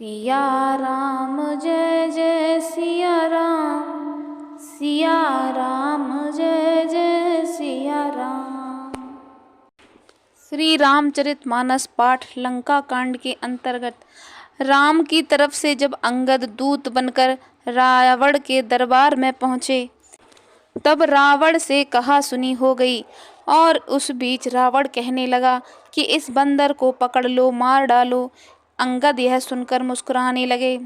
सिया राम जय जय सिया राम जय जय सिया राम। श्री रामचरितमानस पाठ लंका कांड के अंतर्गत राम की तरफ से जब अंगद दूत बनकर रावण के दरबार में पहुंचे तब रावण से कहा सुनी हो गई और उस बीच रावण कहने लगा कि इस बंदर को पकड़ लो, मार डालो। अंगद यह सुनकर मुस्कुराने लगे।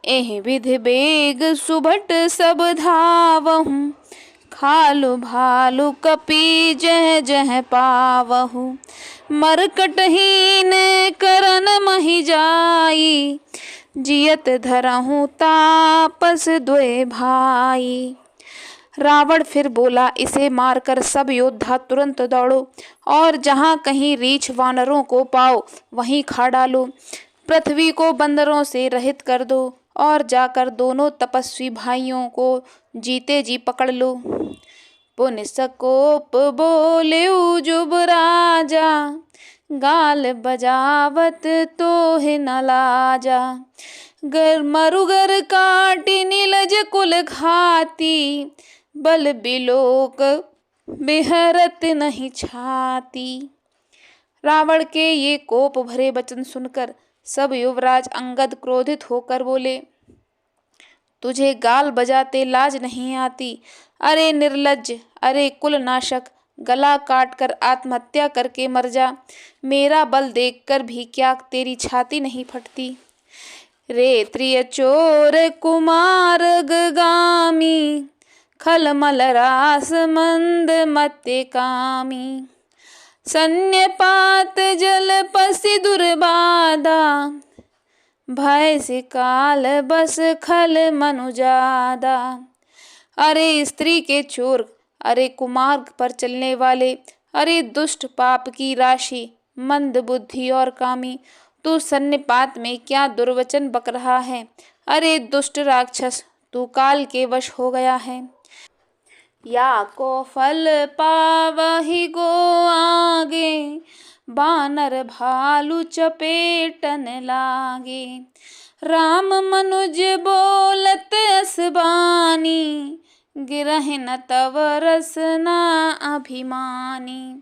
एह विधि बेग सुभट सब धावहु, खालु भालु कपि जह जह पावहु। मरकटहीन करन महि जाई, जियत धरहु तापस द्वे भाई। रावण फिर बोला, इसे मारकर सब योद्धा तुरंत दौड़ो और जहाँ कहीं रीछ वानरों को पाओ वहीं खा डालो। पृथ्वी को बंदरों से रहित कर दो और जाकर दोनों तपस्वी भाइयों को जीते जी पकड़ लो। पुन सकोप बोले जुब राजा, गाल बजावत तोहि न लाजा। गर मरुगर काटि नीलज कुल घाती, बल बिलोक बिहरत नहीं छाती। रावण के ये कोप भरे वचन सुनकर सब युवराज अंगद क्रोधित होकर बोले, तुझे गाल बजाते लाज नहीं आती? अरे निर्लज्ज, अरे कुलनाशक, गला काटकर आत्महत्या करके मर जा। मेरा बल देखकर भी क्या तेरी छाती नहीं फटती? रे त्रिय चोर कुमार गामी, खलमल रास मंद मत्ते कामी। सन्यपात जल पसी दुर्बाधा, भय से काल बस खल मनुजादा। अरे स्त्री के चोर, अरे कुमार्ग पर चलने वाले, अरे दुष्ट पाप की राशि, मंद बुद्धि और कामी, तू सन्निपात में क्या दुर्वचन बक रहा है? अरे दुष्ट राक्षस, तू काल के वश हो गया है। या को फल पावहि गो आगे, बानर भालू चपेटन लागे। राम मनुज बोलत असबानी, गिरहि न तव रसना अभिमानी।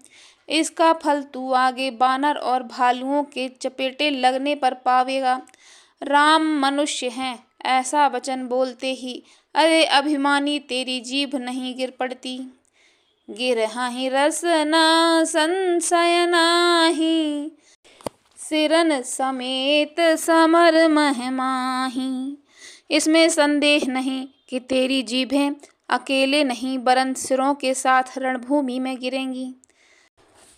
इसका फल तू आगे बानर और भालुओं के चपेटे लगने पर पावेगा। राम मनुष्य हैं ऐसा वचन बोलते ही अरे अभिमानी तेरी जीभ नहीं गिर पड़ती। गिरहि रसना संशय नाही, सिरन समेत समर महमाही। इसमें संदेह नहीं कि तेरी जीभें अकेले नहीं वरन सिरों के साथ रणभूमि में गिरेंगी।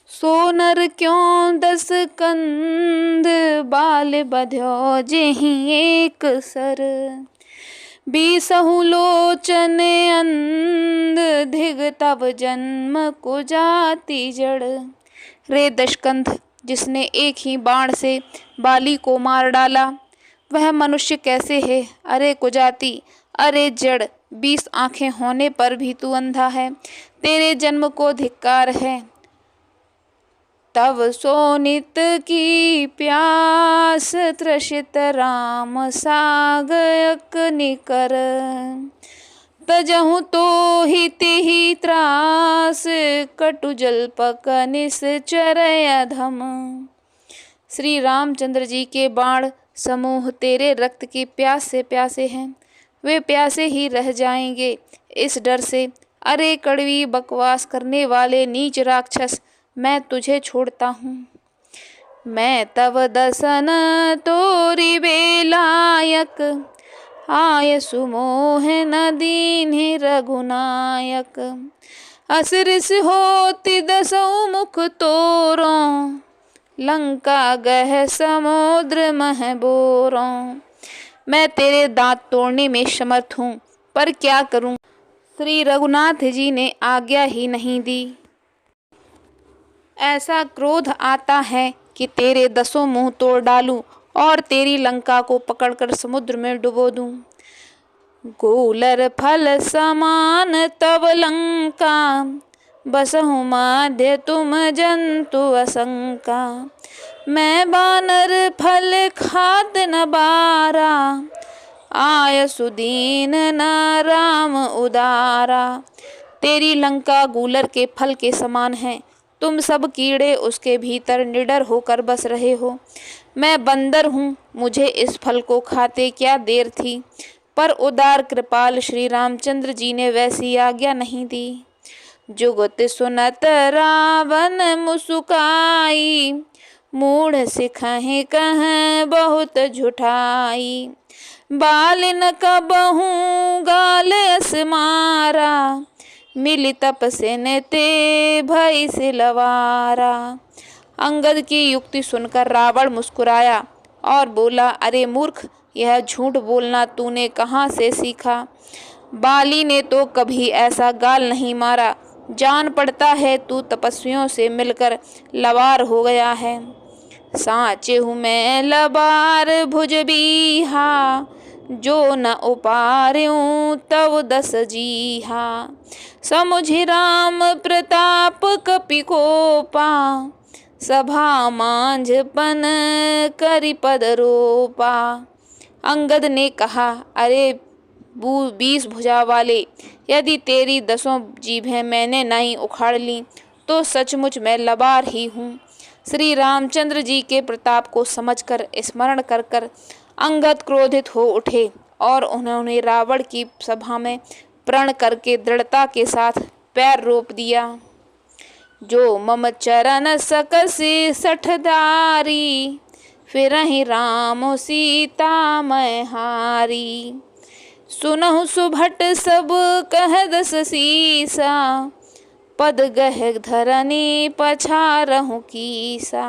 सो नर क्यों 10 कंद, बाल बध्यो जेहि एक सर। 20 लोचन अंध, धिग तब जन्म को जाति जड़। रे दशकंध, जिसने एक ही बाण से बाली को मार डाला, वह मनुष्य कैसे है? अरे कुजाति, अरे जड़, 20 आंखें होने पर भी तू अंधा है। तेरे जन्म को धिक्कार है। तव सोनित की प्यास, त्रसित राम सागयक निकर। तजहु तो ही तिहि त्रास, कटु जल्पक निश्चर अधम। श्री रामचंद्र जी के बाण समूह तेरे रक्त की प्यास से प्यासे हैं, वे प्यासे ही रह जाएंगे इस डर से। अरे कड़वी बकवास करने वाले नीच राक्षस, मैं तुझे छोड़ता हूँ। मैं तव दसन तोरी बेलायक, आय सुमोह न दीन्हि रघुनायक। असरिस होति 10 मुख तोरों, लंका गह समुद्र मह बोरों। मैं तेरे दांत तोड़ने में समर्थ हूँ, पर क्या करूँ? श्री रघुनाथ जी ने आज्ञा ही नहीं दी। ऐसा क्रोध आता है कि तेरे 10 मुंह तोड़ डालूं और तेरी लंका को पकड़कर समुद्र में डुबो दूं। गोलर फल समान तव लंका, बसहु माध्य तुम जंतु असंका। मैं बानर फल खात न बारा, आय सुदीन न राम उदारा। तेरी लंका गूलर के फल के समान है, तुम सब कीड़े उसके भीतर निडर होकर बस रहे हो। मैं बंदर हूँ, मुझे इस फल को खाते क्या देर थी, पर उदार कृपाल श्री रामचंद्र जी ने वैसी आज्ञा नहीं दी। जुगत सुनत रावण मुसुकाई, मूढ़ सिखहि कह बहुत झुठाई। बाल न कबहू गाल अस मारा, मिली तपसे न ते भई सिलवारा। अंगद की युक्ति सुनकर रावण मुस्कुराया और बोला, अरे मूर्ख, यह झूठ बोलना तूने कहाँ से सीखा। बाली ने तो कभी ऐसा गाल नहीं मारा। जान पड़ता है तू तपस्वियों से मिलकर लवार हो गया है। साचे हूँ मैं लबार भुज बीहा, जो न उपार्यूं तव दस जीहा। समुझि राम प्रताप कपि कोपा, सभा मांझपन करि पद रोपा। अंगद ने कहा, अरे 20 भुजा वाले, यदि तेरी 10 जीभें मैंने नहीं उखाड़ ली तो सचमुच मैं लबार ही हूँ। श्री रामचंद्र जी के प्रताप को समझकर स्मरण कर कर अंगद क्रोधित हो उठे और उन्होंने रावण की सभा में प्रण करके दृढ़ता के साथ पैर रोप दिया। जो मम चरण सकसि सठधारी, फिरहि राम सीता मैं हारी। सुनहु सुभट सब कह दस सीसा, पद गह धरनी पछारहु कीसा।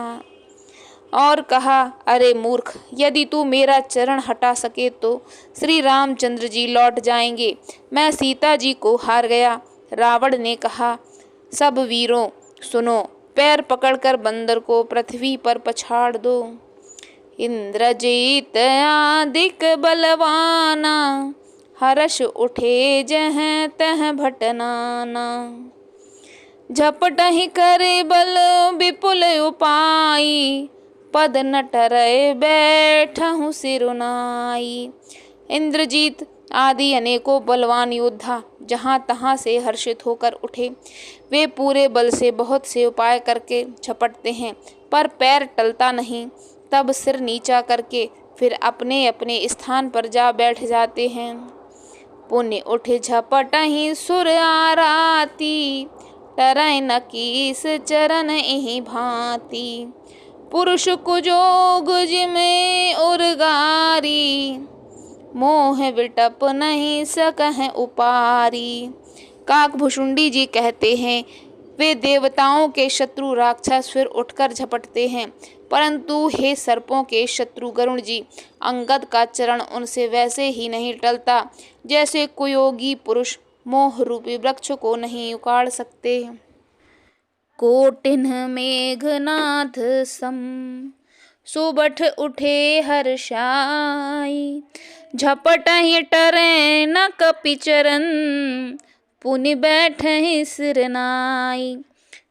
और कहा, अरे मूर्ख, यदि तू मेरा चरण हटा सके तो श्री रामचंद्र जी लौट जाएंगे। मैं सीता जी को हार गया। रावण ने कहा, सब वीरों सुनो, पैर पकड़कर बंदर को पृथ्वी पर पछाड़ दो। इंद्रजीत आदिक बलवाना, हर्ष उठे जह तह भटनाना। झपटहि करे बल विपुल उपाई, पद न टरय बैठहु सिरुनाई। इंद्रजीत आदि अनेकों बलवान योद्धा जहाँ तहाँ से हर्षित होकर उठे। वे पूरे बल से बहुत से उपाय करके झपटते हैं, पर पैर टलता नहीं। तब सिर नीचा करके फिर अपने अपने स्थान पर जा बैठ जाते हैं। पुण्य उठ झपटहि सुर आराती, टरय न कीस चरण एहि भांति। पुरुष कुजोग जिमें उर्गारी, मोह विटप नहीं सकह उपारी। काकभुशुंडी जी कहते हैं, वे देवताओं के शत्रु राक्षस फिर उठकर झपटते हैं, परंतु हे सर्पों के शत्रु गरुण जी, अंगद का चरण उनसे वैसे ही नहीं टलता जैसे कुयोगी पुरुष मोह रूपी वृक्ष को नहीं उखाड़ सकते। कोटिन्ह मेघनाथ सम, सुबठ उठे हर्षाई। झपटहि टरै न कपि चरण, पुनि बैठहि सिरनाई।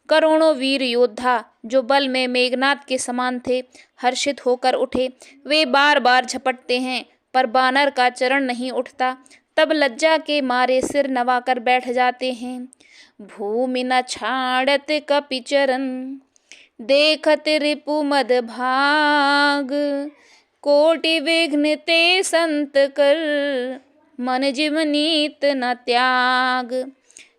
करोड़ों वीर योद्धा जो बल में मेघनाथ के समान थे हर्षित होकर उठे। वे बार बार झपटते हैं, पर बानर का चरण नहीं उठता। तब लज्जा के मारे सिर नवाकर बैठ जाते हैं। भूमि न छाड़त कपि चरण, देखत रिपु मद भाग। कोटि विघ्न ते संत कर, मन जिम नीत न त्याग।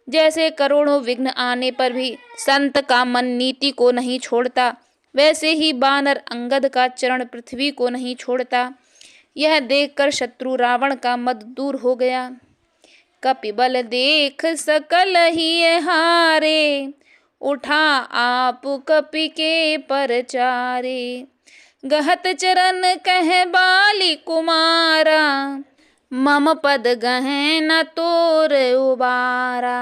जैसे करोड़ों विघ्न आने पर भी संत का मन नीति को नहीं छोड़ता, वैसे ही बानर अंगद का चरण पृथ्वी को नहीं छोड़ता। यह देखकर शत्रु रावण का मद दूर हो गया। कपिबल देख सकल ही हारे, उठा आप कपि के परचारे। गहत चरण कह बाली कुमारा, मम पद गहे न तोर उबारा।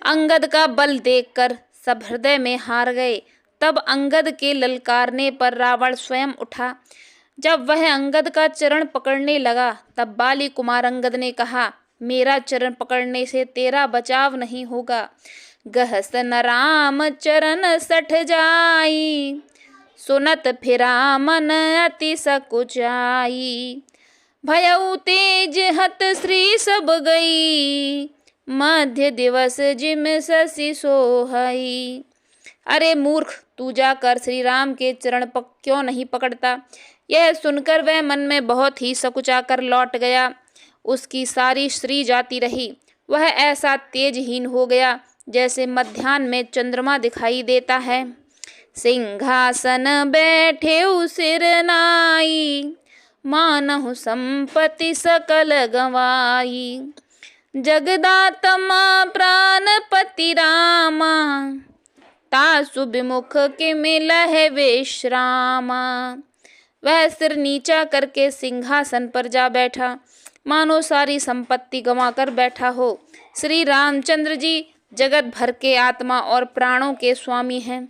अंगद का बल देखकर सब हृदय में हार गए। तब अंगद के ललकारने पर रावण स्वयं उठा। जब वह अंगद का चरण पकड़ने लगा तब बाली कुमार अंगद ने कहा, मेरा चरण पकड़ने से तेरा बचाव नहीं होगा। गहस न राम चरण सठ जाई, सुनत फिरा मन अति सकुचाई। भयउ तेज हत श्री सब गई, मध्य दिवस जिम शशि सोहई। अरे मूर्ख, तू जाकर श्री राम के चरण क्यों नहीं पकड़ता। यह सुनकर वह मन में बहुत ही सकुचाकर लौट गया। उसकी सारी श्री जाती रही। वह ऐसा तेजहीन हो गया जैसे मध्याह्न में चंद्रमा दिखाई देता है। सिंहासन बैठे सिर नाई, मानहु संपत्ति सकल गवाई। जगदात्मा प्राणपति रामा, तासु विमुख के मिलह विश्रामा। वह सिर नीचा करके सिंहासन पर जा बैठा, मानो सारी संपत्ति गंवाकर बैठा हो। श्री रामचंद्र जी जगत भर के आत्मा और प्राणों के स्वामी हैं।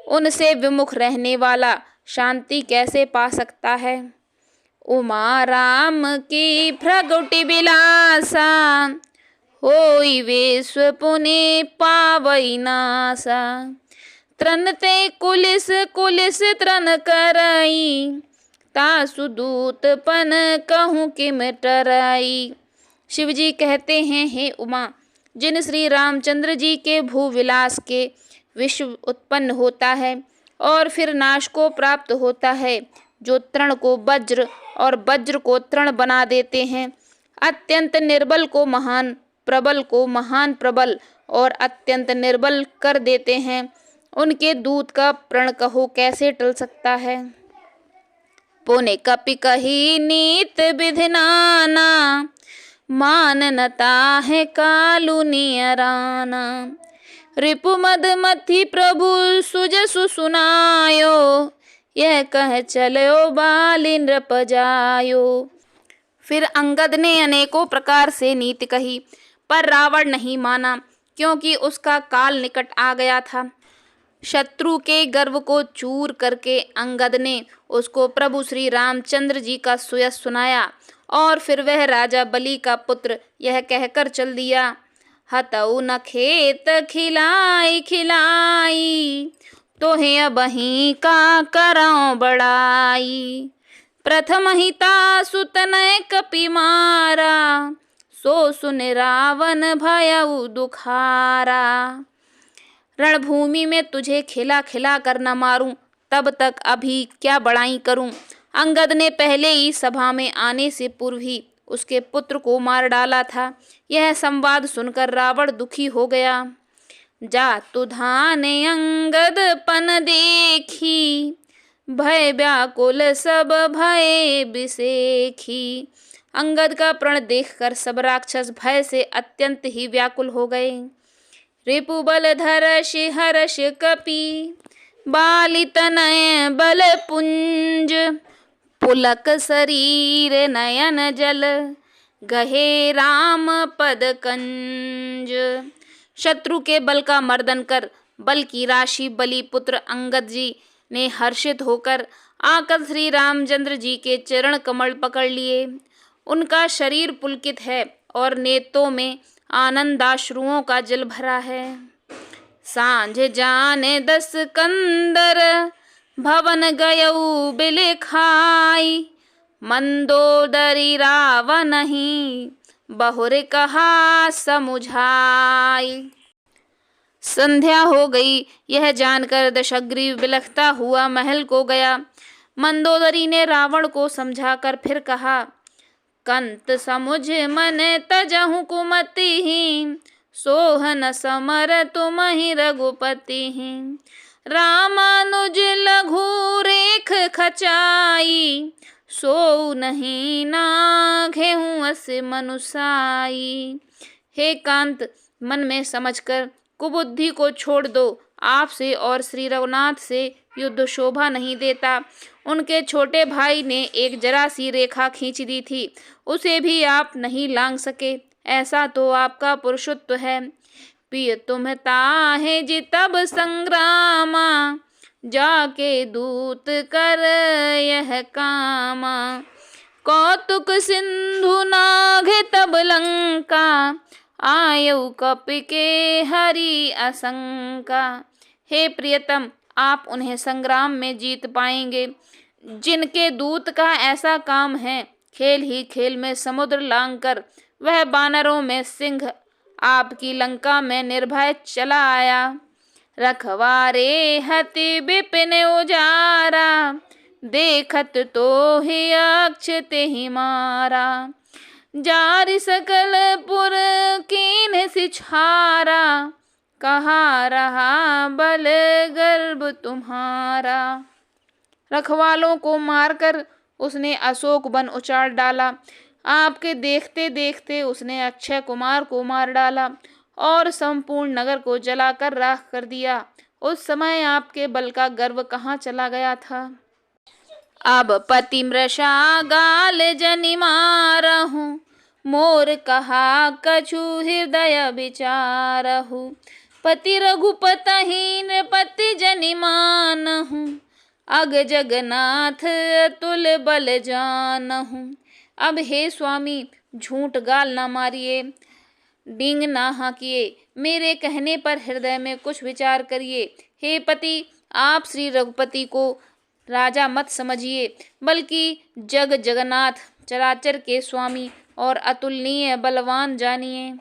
उनसे विमुख रहने वाला शांति कैसे पा सकता है। उमा राम की भ्रगुटि बिलासा, होई विश्व पुनि पावई नासा। त्रन ते कुलिस कुलिस त्रन करई, तासु दूत पन कहूँ किम टराई। शिवजी कहते हैं, हे उमा, जिन श्री रामचंद्र जी के भूविलास के विश्व उत्पन्न होता है और फिर नाश को प्राप्त होता है, जो तृण को वज्र और वज्र को तृण बना देते हैं, अत्यंत निर्बल को महान, प्रबल को महान प्रबल और अत्यंत निर्बल कर देते हैं, उनके दूत का प्रण कहो कैसे टल सकता है। पुण्य कपि कही नीत विधि नाना, माननता है कालु नियराना। रिपु मद मथि प्रभु सुजसु सुनायो, यह कह चलो बाली नृप जायो। फिर अंगद ने अनेकों प्रकार से नीति कही, पर रावण नहीं माना, क्योंकि उसका काल निकट आ गया था। शत्रु के गर्व को चूर करके अंगद ने उसको प्रभु श्री रामचंद्र जी का सुयस सुनाया और फिर वह राजा बलि का पुत्र यह कहकर चल दिया, हतऊ न खेत खिलाई खिलाई, तोहे अबहीं का करऊं बड़ाई। प्रथम हिता सुतनय कपि मारा, सो सुन रावण भयउ दुखारा। रणभूमि में तुझे खिला खिला कर न मारूं, तब तक अभी क्या बड़ाई करूं। अंगद ने पहले ही सभा में आने से पूर्व ही उसके पुत्र को मार डाला था। यह संवाद सुनकर रावण दुखी हो गया। जा तुधाने अंगद पन देखी, भय व्याकुल सब भय बिसेखी। अंगद का प्रण देखकर सब राक्षस भय से अत्यंत ही व्याकुल हो गए। रिपु बल धरष हर्ष कपि, बाली तनय बल पुंज। पुलक शरीर नयन जल, गहे राम पद कंज। शत्रु के बल का मर्दन कर बल की राशि बलि पुत्र अंगद जी ने हर्षित होकर आकर श्री रामचंद्र जी के चरण कमल पकड़ लिए। उनका शरीर पुलकित है और नेत्रों में आनंदाश्रुओं का जल भरा है। सांझ जाने 10 कंदर, भवन गयऊ बिल खाई। मंदोदरी रावण ही, बहुर कहा समुझाई। संध्या हो गई, यह जानकर दशग्रीव बिलखता हुआ महल को गया। मंदोदरी ने रावण को समझाकर फिर कहा, कंत समुझ मन तजहु कुमति ही, सोहन समर तुम ही रघुपति ही। रामानुज लघु रेख खचाई, सो नहीं नाघेहूँ अस मनुसाई। हे कांत, मन में समझकर कुबुद्धि को छोड़ दो। आपसे और श्री रघुनाथ से युद्ध शोभा नहीं देता। उनके छोटे भाई ने एक जरा सी रेखा खींच दी थी, उसे भी आप नहीं लांघ सके। ऐसा तो आपका पुरुषत्व है। पिय तुम ताहे जितब संग्रामा, जाके दूत कर यह कामा। कौतुक सिंधु नाघे तब लंका, आयु कपि के हरि असंका। हे प्रियतम, आप उन्हें संग्राम में जीत पाएंगे। जिनके दूत का ऐसा काम है, खेल ही खेल में समुद्र लांघकर वह बानरों में सिंह आपकी लंका में निर्भय चला आया। रखवारे हति विपिन उजारा, देखत तो ही अक्षते ही मारा। जारि सकल पुर कीन सिछारा, कहा रहा बल गर्भ तुम्हारा। रखवालों को मारकर उसने अशोक वन उचाड़ डाला। आपके देखते देखते उसने अक्षय कुमार को मार डाला और संपूर्ण नगर को जलाकर राख कर दिया। उस समय आपके बल का गर्व कहाँ चला गया था। अब पति मृषा गाल जनि मारहु, मोर कहा कछु हृदय विचारहु। पति रघुपतहीन पति जनि मानहु, अग जगन्नाथ अतुल बल जानहु। अब हे स्वामी, झूठ गाल न मारिए, डींग ना हाँकिए, मेरे कहने पर हृदय में कुछ विचार करिए। हे पति, आप श्री रघुपति को राजा मत समझिए, बल्कि जग जगन्नाथ चराचर के स्वामी और अतुलनीय बलवान जानिए।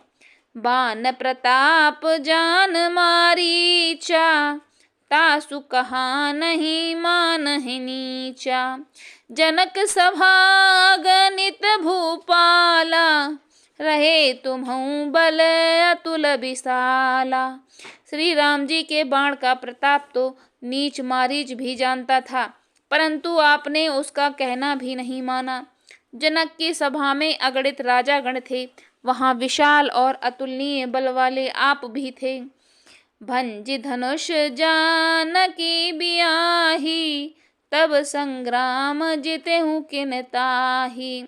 बान प्रताप जान मारीचा, तासु कहा नहीं मानहि नीचा। जनक सभा गणित भूपाला, रहे तुम्हु बल अतुल विशाला। श्री राम जी के बाण का प्रताप तो नीच मारीच भी जानता था, परंतु आपने उसका कहना भी नहीं माना। जनक की सभा में अगणित राजागण थे, वहां विशाल और अतुलनीय बल वाले आप भी थे। भंज धनुष जानकी बियाही, तब संग्राम जितेहु किन ताही।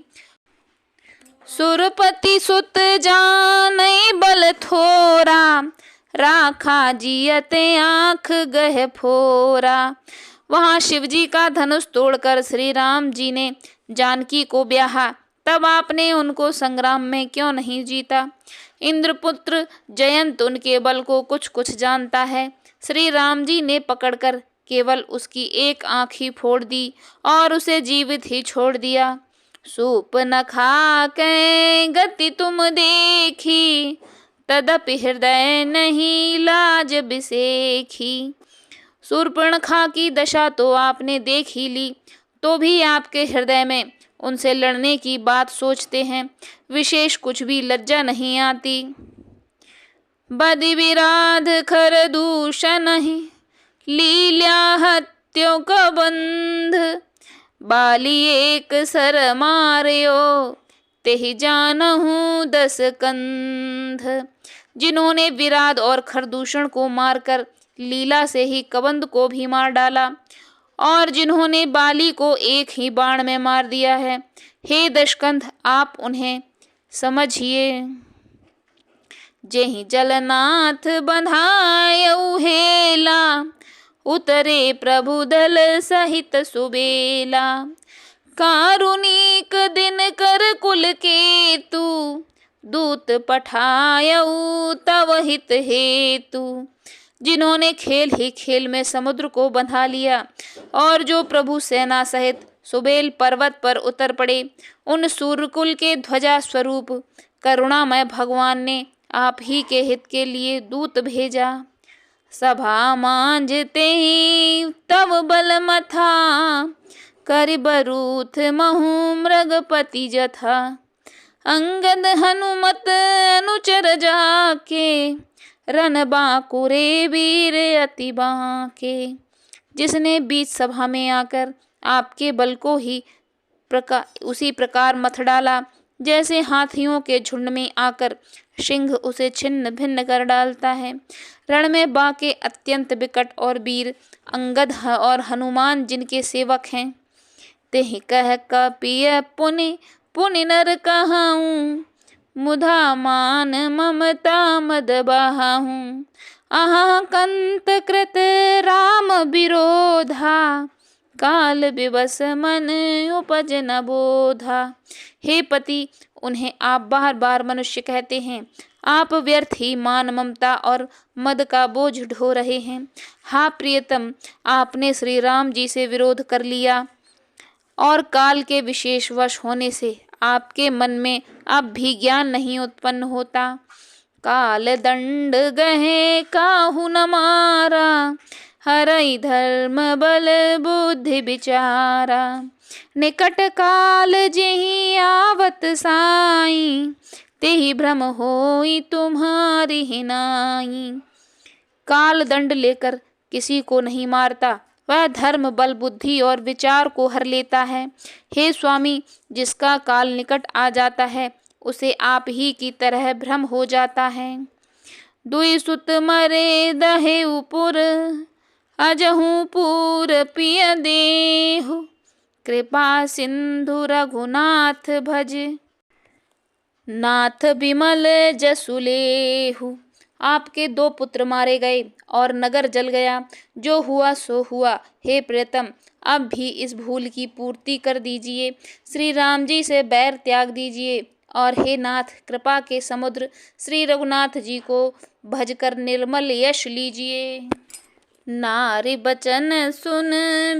सुरपति सुत जानै बल थोरा, राखा जियते आँख गह फोरा। वहां शिवजी का धनुष तोड़कर श्री राम जी ने जानकी को ब्याहा, तब आपने उनको संग्राम में क्यों नहीं जीता। इंद्रपुत्र जयंत उनके बल को कुछ कुछ जानता है। श्री राम जी ने पकड़कर केवल उसकी एक आँख ही फोड़ दी और उसे जीवित ही छोड़ दिया। सूप न खा के गति तुम देखी, तदपि हृदय नहीं लाज बिसेखी। शूर्पणखा की दशा तो आपने देख ही ली, तो भी आपके हृदय में उनसे लड़ने की बात सोचते हैं, विशेष कुछ भी लज्जा नहीं आती। बदि विराध खर दूषण ही, लील्या हत्यो का बंध। बाली एक सर मार्यो, तेहि जानहु 10 कंध। जिन्होंने विराध और खरदूषण को मारकर लीला से ही कबंध को भी मार डाला, और जिन्होंने बाली को एक ही बाण में मार दिया है, हे दशकंध, आप उन्हें समझिए। जेहि जलनाथ बंधायउ हेला, उतरे प्रभु दल सहित सुबेला। कारुणिक दिन कर कुल केतु, दूत पठायउ तव हित हेतु। जिन्होंने खेल ही खेल में समुद्र को बंधा लिया और जो प्रभु सेना सहित सुबेल पर्वत पर उतर पड़े, उन सूर्यकुल के ध्वजा स्वरूप करुणामय भगवान ने आप ही के हित के लिए दूत भेजा। सभा मांझते ही तब बल मथा, करिबरूथ महु मृगपति जथा। अंगद हनुमत अनुचर जाके, रन बांकुरे वीर अति बांके। जिसने बीच सभा में आकर आपके बल को ही उसी प्रकार मथ डाला, जैसे हाथियों के झुंड में आकर सिंह उसे छिन्न भिन्न कर डालता है। रण में बाके अत्यंत विकट और वीर अंगद और हनुमान जिनके सेवक हैं। तेहि कह कपिय पुनि पुनि नर कहाऊं, मुधा मान ममता मद बहाऊं। अहाँ कंत कृत राम विरोधा, काल विवश मन उपज न बोधा। हे पति, उन्हें आप बार बार मनुष्य कहते हैं। आप व्यर्थ ही मान ममता और मद का बोझ ढो रहे हैं। हाँ प्रियतम, आपने श्री राम जी से विरोध कर लिया और काल के विशेष वश होने से आपके मन में अब भी ज्ञान नहीं उत्पन्न होता। काल दंड गहे काहू न मारा, हरई धर्म बल बुद्धि विचारा। निकट काल जेहि आवत साई, तेहि भ्रम होई तुम्हारी हिनाई। काल दंड लेकर किसी को नहीं मारता, वह धर्म बल बुद्धि और विचार को हर लेता है। हे स्वामी, जिसका काल निकट आ जाता है उसे आप ही की तरह भ्रम हो जाता है। दुई सुत मरे दहेउ पुर, अजहू पूर पिय देहु। कृपा सिंधु रघुनाथ भज, नाथ बिमल जसु लेहु। आपके 2 पुत्र मारे गए और नगर जल गया। जो हुआ सो हुआ। हे प्रियतम, अब भी इस भूल की पूर्ति कर दीजिए। श्री राम जी से बैर त्याग दीजिए और हे नाथ, कृपा के समुद्र श्री रघुनाथ जी को भजकर निर्मल यश लीजिए। नारी बचन सुन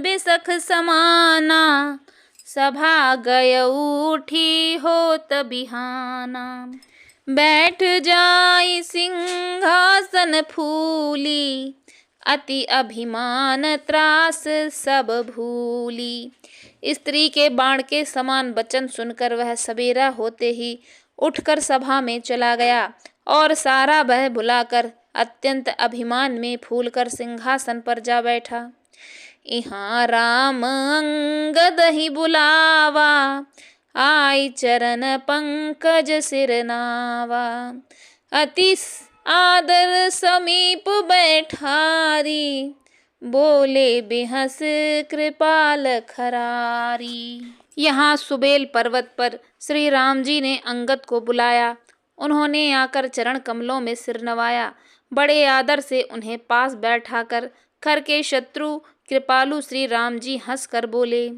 बिसख समाना, सभा गय उठी होत बिहाना। बैठ जाई सिंहासन फूली, अति अभिमान त्रास सब भूली। स्त्री के बाण के समान वचन सुनकर वह सवेरा होते ही उठकर सभा में चला गया और सारा भय भुलाकर अत्यंत अभिमान में फूलकर सिंहासन पर जा बैठा। इहाँ राम अंगद ही बुलावा, आई चरण पंकज सिर नावा। अति आदर समीप बैठारी, बोले बिहस कृपाल खरारी। यहाँ सुबेल पर्वत पर श्री राम जी ने अंगद को बुलाया। उन्होंने आकर चरण कमलों में सिर नवाया। बड़े आदर से उन्हें पास बैठाकर खर के शत्रु कृपालु श्री राम जी हंसकर बोले,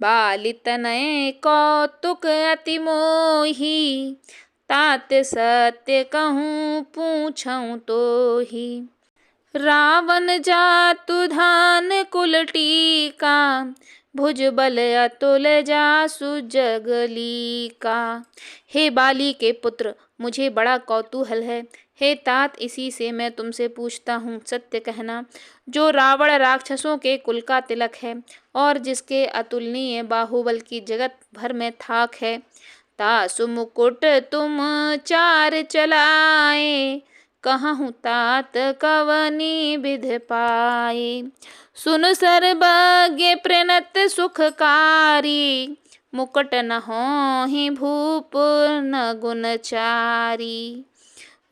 बाली तनय कौतुक अति मोही, तात सत्य कहूँ पूछऊँ तो ही। रावण जातु धान कुल टीका, भुज बल अतुल जासु जगली का। हे बाली के पुत्र, मुझे बड़ा कौतूहल है। हे तात, इसी से मैं तुमसे पूछता हूँ, सत्य कहना। जो रावण राक्षसों के कुल का तिलक है और जिसके अतुलनीय बाहुबल की जगत भर में थाक है, तासु मुकुट तुम चार चलाए, कहूँ तात कवनी विध पाए। सुन सर्वज्ञ प्रणत सुखकारी, मुकुट न होहि भूप न गुणचारी।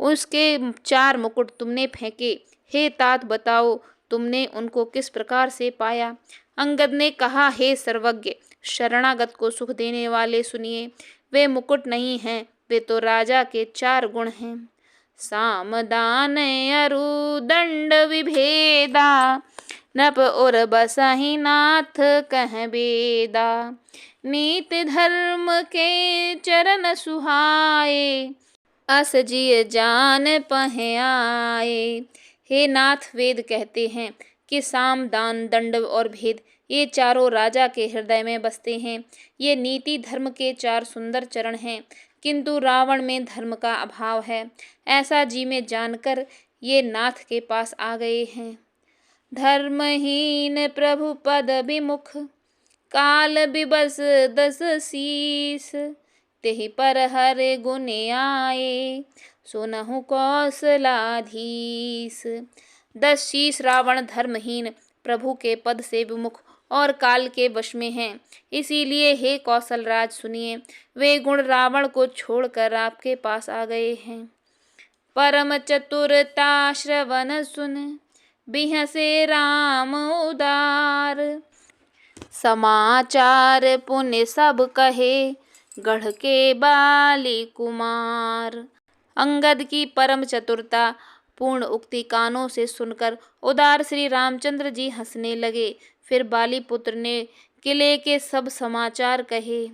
उसके 4 मुकुट तुमने फेंके। हे तात, बताओ तुमने उनको किस प्रकार से पाया। अंगद ने कहा, हे सर्वज्ञ, शरणागत को सुख देने वाले सुनिए। वे मुकुट नहीं हैं, वे तो राजा के 4 गुण हैं। साम दान अरु दंड विभेदा, नप और बसहि नाथ कह बेदा। नीत धर्म के चरण सुहाए, अस जिय जान पहे आए। हे नाथ, वेद कहते हैं कि साम दान दंड और भेद ये चारों राजा के हृदय में बसते हैं। ये नीति धर्म के 4 सुंदर चरण हैं, किंतु रावण में धर्म का अभाव है, ऐसा जी में जानकर ये नाथ के पास आ गए हैं। धर्महीन प्रभु पद विमुख, काल विबस 10 शीस। तेहि पर हर गुण आए, सुनहु कौशलाधीश। 10 शीश रावण धर्महीन, प्रभु के पद से विमुख और काल के वश में हैं। इसीलिए हे कौशल राज सुनिए, वे गुण रावण को छोड़कर आपके पास आ गए हैं। परम चतुरता श्रवण सुन, बिहसे राम उदार। समाचार पुण्य सब कहे, गढ़ के बाली कुमार। अंगद की परम चतुरता पूर्ण उक्ति कानों से सुनकर उदार श्री रामचंद्र जी हंसने लगे। फिर बाली पुत्र ने किले के सब समाचार कहे।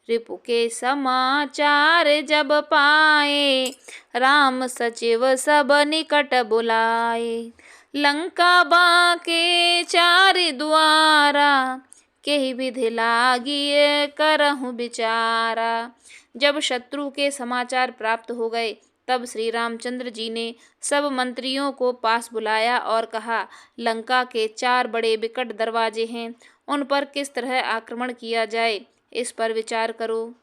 रिपु के समाचार जब पाए, राम सचिव सब निकट बुलाए। लंका बाके चार द्वारा, केहि विधि लागिए करहु विचारा। जब शत्रु के समाचार प्राप्त हो गए, तब श्री रामचंद्र जी ने सब मंत्रियों को पास बुलाया और कहा, लंका के 4 बड़े विकट दरवाजे हैं, उन पर किस तरह आक्रमण किया जाए, इस पर विचार करो।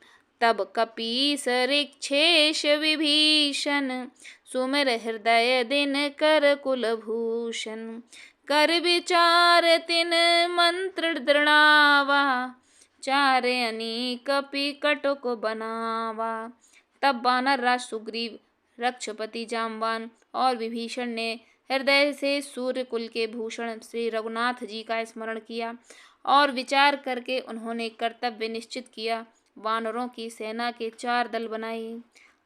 तब कपीस ऋक्षेश विभीषण, सुमिर हृदय दिन कर कुलभूषण। कर विचार तिन मंत्र दृढ़ावा, चारे अनीक कपि कटुक बनावा। तब वानर राज सुग्रीव, रक्षपति जाम्बान और विभीषण ने हृदय से सूर्य कुल के भूषण श्री रघुनाथ जी का स्मरण किया और विचार करके उन्होंने कर्तव्य निश्चित किया। वानरों की सेना के 4 दल बनाए।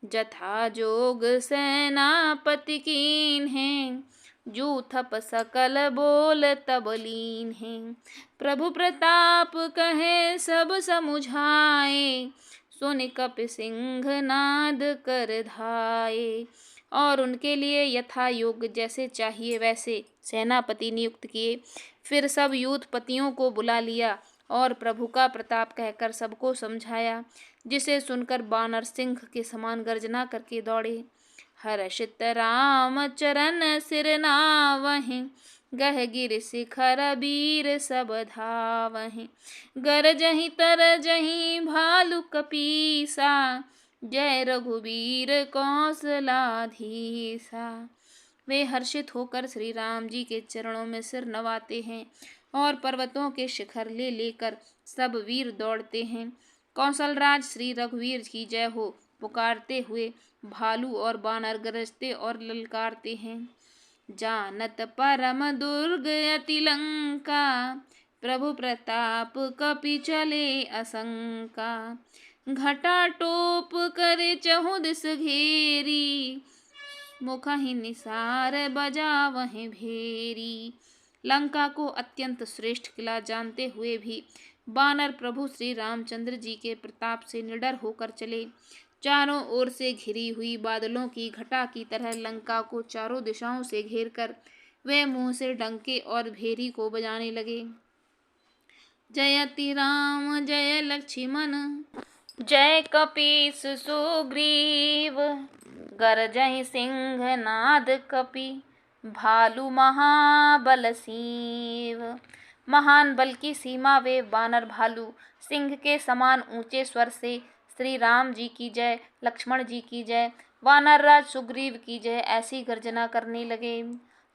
जथा जोग सेनापति कीन हैं, जूथप सकल बोल तब लीन हैं। प्रभु प्रताप कहे सब समुझाए, सुनि कपि सिंह नाद कर धाये। और उनके लिए यथा योग्य जैसे चाहिए वैसे सेनापति नियुक्त किए। फिर सब यूथपतियों को बुला लिया और प्रभु का प्रताप कहकर सबको समझाया, जिसे सुनकर बानर सिंह के समान गर्जना करके दौड़े। हर्षित राम चरण सिर नावहीं, गह गिर शिखर वीर सब धावहीं। गरजहीं तरजहीं भालु कपीसा, जय रघुवीर कौशलाधीसा। वे हर्षित होकर श्री राम जी के चरणों में सिर नवाते हैं और पर्वतों के शिखर ले लेकर सब वीर दौड़ते हैं। कौशलराज श्री रघुवीर की जय हो पुकारते हुए भालू और बानर गरजते और ललकारते हैं। जानत परम दुर्ग अति लंका, प्रभु प्रताप कपि चले असंका। घटा टोप करे चहु दिस घेरी, मुखहि निसार बजावहीं भेरी। लंका को अत्यंत श्रेष्ठ किला जानते हुए भी बानर प्रभु श्री रामचंद्र जी के प्रताप से निडर होकर चले। चारों ओर से घिरी हुई बादलों की घटा की तरह लंका को चारों दिशाओं से घेरकर वे मुंह से डंके और भेरी को बजाने लगे। जयति राम जय लक्ष्मण, जय कपीस सुग्रीव। गरजहि सिंह नाद कपि, भालू महाबल सीव। महान बल की सीमा वे वानर भालू सिंह के समान ऊंचे स्वर से श्री राम जी की जय, लक्ष्मण जी की जय, वानर राज सुग्रीव की जय ऐसी गर्जना करने लगे।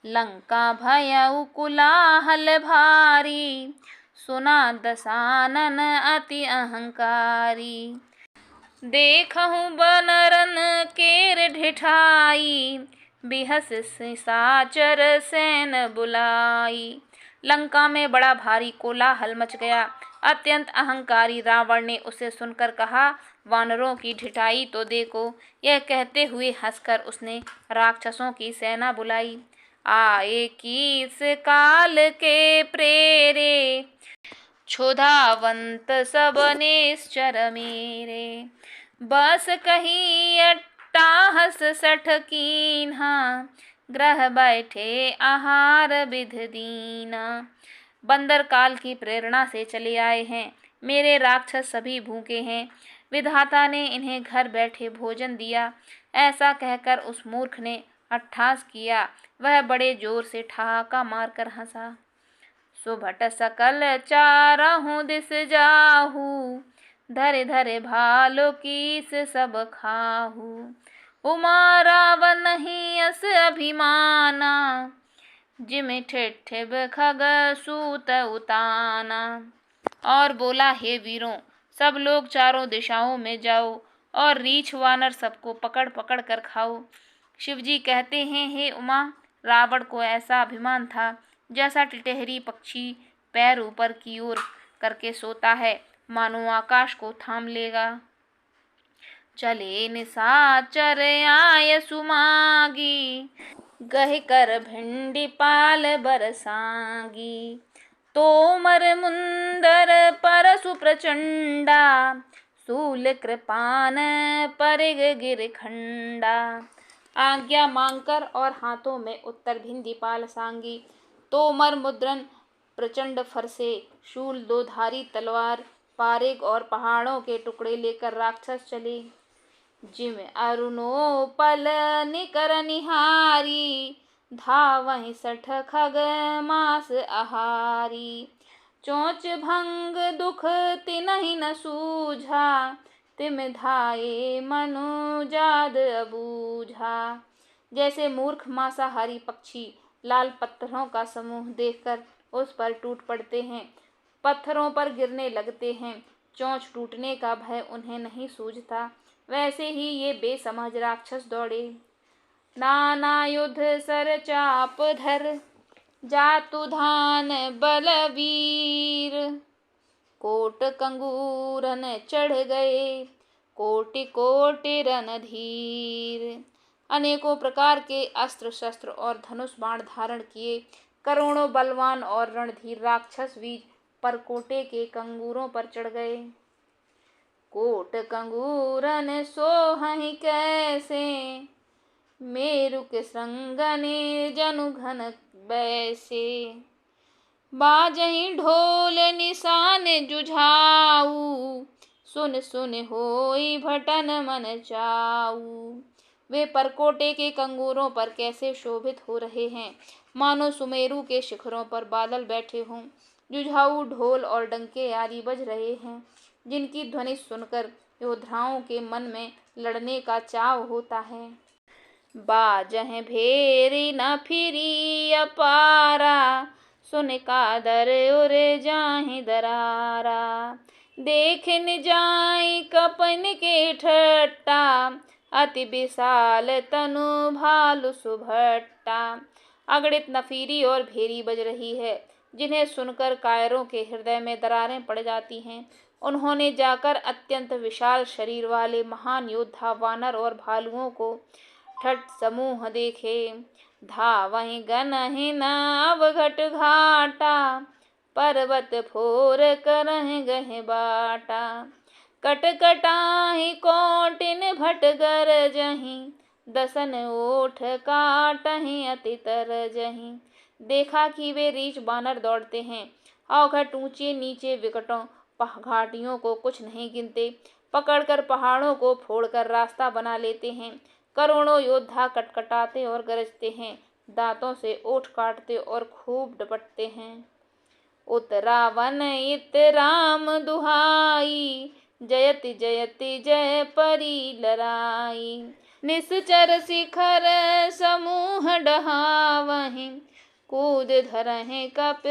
लंका भयउ कुलाहल भारी, सुना दसानन अति अहंकारी। देखहु बनरन केर ढिठाई, बिहस साचर सैन बुलाई। लंका में बड़ा भारी कोलाहल मच गया। अत्यंत अहंकारी रावण ने उसे सुनकर कहा, वानरों की ढिठाई तो देखो। यह कहते हुए हंसकर उसने राक्षसों की सेना बुलाई। आए कीस काल के प्रेरे, क्षुधावंत सब निश्चर मेरे। बस कही अट्टाहस सठ कीन्हा, ग्रह बैठे आहार विध दीना। बंदर काल की प्रेरणा से चले आए हैं, मेरे राक्षस सभी भूखे हैं, विधाता ने इन्हें घर बैठे भोजन दिया। ऐसा कहकर उस मूर्ख ने अट्ठास किया। वह बड़े जोर से ठहाका मारकर हंसा। सुभट सकल चारहु दिस जाहू, धरे धरे भालो कीस सब खाहू। उमा रावण नहीं अस अभिमाना, जिमि ठिठिब खग सूत उताना। और बोला, हे वीरों, सब लोग चारों दिशाओं में जाओ और रीछ वानर सबको पकड़ पकड़ कर खाओ। शिवजी कहते हैं, हे उमा, रावण को ऐसा अभिमान था जैसा टिटहरी पक्षी पैर ऊपर की ओर करके सोता है, मानो आकाश को थाम लेगा। चले निशाचर आय सुमागी, गह कर भिंडी पाल बरसांगी। तोमर मुंदर परशु प्रचंडा, शूल कृपान परिग गिरखंडा। आज्ञा मांगकर और हाथों में उत्तर भिंदी पाल सांगी, तोमर मुद्रन प्रचंड फरसे, शूल दो धारी तलवार, पारिग और पहाड़ों के टुकड़े लेकर राक्षस चले। जिम अरुणो पल निकर निहारी, धावहि सठ खग मास आहारी। चोंच भंग दुख तिनहि न सूझा, तिम धाये मनु जाद अबूझा। जैसे मूर्ख मांसाहारी पक्षी लाल पत्थरों का समूह देखकर उस पर टूट पड़ते हैं, पत्थरों पर गिरने लगते हैं, चोंच टूटने का भय उन्हें नहीं सूझता, वैसे ही ये बेसमझ राक्षस दौड़े। नाना युद्ध सर चाप धर, जातु धान बलवीर। कोट कंगूरन चढ़ गए, कोटि कोटि रणधीर। अनेकों प्रकार के अस्त्र शस्त्र और धनुष बाण धारण किए करोड़ों बलवान और रणधीर राक्षस भी परकोटे के कंगूरों पर चढ़ गए। कोट कंगूरन सोहहि कैसे, मेरु के श्रृंगने जनु घन बैसे। बाजहि ढोल निशान जुझाऊ, सुन सुन होई भटन मन चाऊ। वे परकोटे के कंगूरों पर कैसे शोभित हो रहे हैं, मानो सुमेरु के शिखरों पर बादल बैठे हों। जुझाऊ ढोल और डंके आदि बज रहे हैं, जिनकी ध्वनि सुनकर योद्धाओं के मन में लड़ने का चाव होता है। बाजह भेरी न फिरी अपारा, सुन कादर उरे जाहि दरारा। देखन जाई कपन के ठट्टा, अति विशाल तनु भालु सुभट्टा। अगणित नफीरी और भेरी बज रही है, जिन्हें सुनकर कायरों के हृदय में दरारें पड़ जाती हैं। उन्होंने जाकर अत्यंत विशाल शरीर वाले महान योद्धा वानर और भालुओं को ठट समूह देखे। धावहि गनहि न अवघट घाटा, पर्वत फोर करहि गहि बाटा। कटकटाहि कोटिन भट गरजहि, दसन ओठ काटहि अति तरजहि। देखा कि वे रीछ बानर दौड़ते हैं, अवघट ऊंचे नीचे विकटों घाटियों को कुछ नहीं गिनते, पकड़कर पहाड़ों को फोड़कर रास्ता बना लेते हैं। करोड़ों योद्धा कटकटाते और गरजते हैं, दांतों से ओठ काटते और खूब डपटते हैं। उत रावण इत राम दुहाई, जयति जयति जय परी लराई। निश्चर शिखर समूह डहावहीं, कूद धरहि कप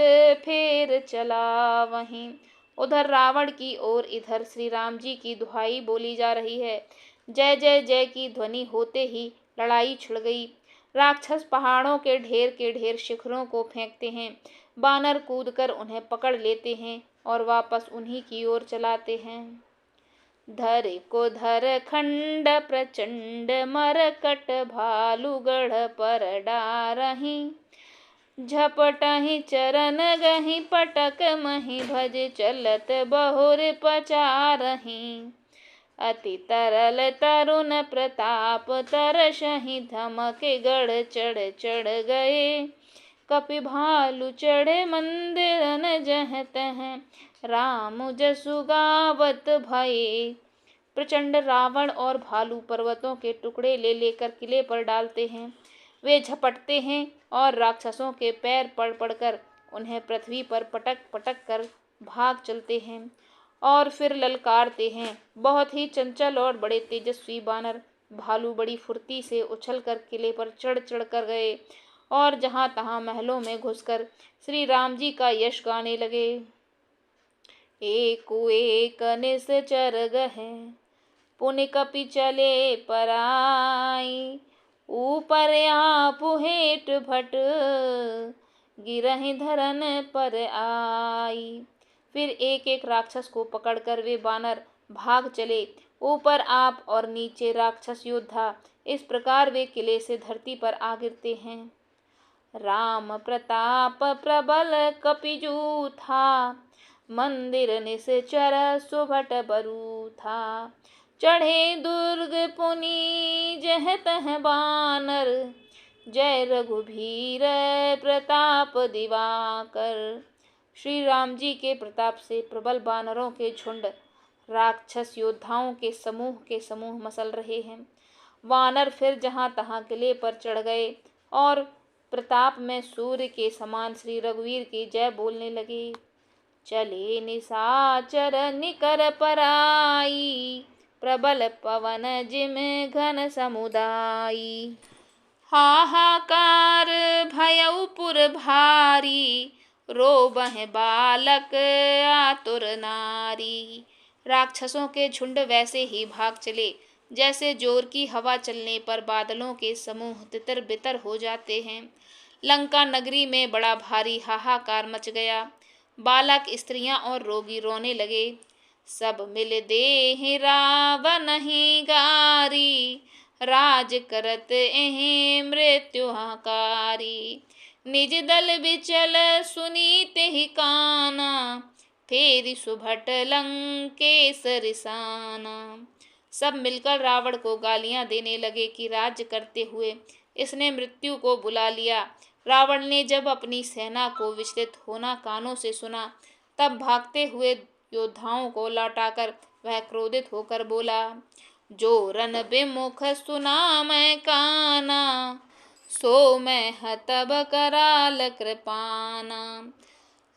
फेर चलावहीं। उधर रावण की ओर इधर श्री राम जी की दुहाई बोली जा रही है। जय जय जय की ध्वनि होते ही लड़ाई छिड़ गई। राक्षस पहाड़ों के ढेर शिखरों को फेंकते हैं, बानर कूदकर उन्हें पकड़ लेते हैं और वापस उन्हीं की ओर चलाते हैं। धर को धर खंड प्रचंड, मरकट भालू गढ़ पर डारहीं। झपटहि चरण गहि पटक महि, भज चलत बहुर पचारहीं। अति तरल तरुण प्रताप, तरसहि धमक गढ़ चढ़ चढ़ गए। कपि भालु चढ़े मंदिरन जह तह, राम जसु गावत भये। प्रचंड रावण और भालू पर्वतों के टुकड़े ले लेकर किले पर डालते हैं। वे झपटते हैं और राक्षसों के पैर पड़ पड़कर उन्हें पृथ्वी पर पटक पटक कर भाग चलते हैं और फिर ललकारते हैं। बहुत ही चंचल और बड़े तेजस्वी बानर भालू बड़ी फुर्ती से उछलकर किले पर चढ़ चढ़ कर गए और जहाँ तहाँ महलों में घुसकर श्री राम जी का यश गाने लगे। एकु एक निश्चर गहे, पुनि कपि चले पराई। ऊपर आपु हेठ भट, गिरहि धरन पर आई। फिर एक एक राक्षस को पकड़कर वे बानर भाग चले। ऊपर आप और नीचे राक्षस योद्धा, इस प्रकार वे किले से धरती पर आ गिरते हैं। राम प्रताप प्रबल कपिजू था, मंदिर निश्चर सुभट बरू था। चढ़े दुर्ग पुनि जह तह बानर, जय रघुबीर प्रताप दिवाकर। श्री राम जी के प्रताप से प्रबल बानरों के झुंड, राक्षस योद्धाओं के समूह मसल रहे हैं। वानर फिर जहां तहां किले पर चढ़ गए और प्रताप में सूर्य के समान श्री रघुवीर की जय बोलने लगे। चले निशाचर निकर पराई, प्रबल पवन जिम घन समुदाई। हाहाकार भयउ पुर भारी, रोबह बालक आतुर नारी। राक्षसों के झुंड वैसे ही भाग चले जैसे जोर की हवा चलने पर बादलों के समूह तितर बितर हो जाते हैं। लंका नगरी में बड़ा भारी हाहाकार मच गया। बालक, स्त्रियां और रोगी रोने लगे। सब मिल देहि रावण ही गारी, राज करत एहि मृत्यु हाकारी। निज दल बिचल सुनीत ही काना, फेरि सुभट लंकेश रिसाना। सब मिलकर रावण को गालियां देने लगे कि राज्य करते हुए इसने मृत्यु को बुला लिया। रावण ने जब अपनी सेना को विचलित होना कानों से सुना, तब भागते हुए योद्धाओं को लौटाकर वह क्रोधित होकर बोला। जो रन विमुख सुना मैं काना, सो मैं हतब कराल कृपाना।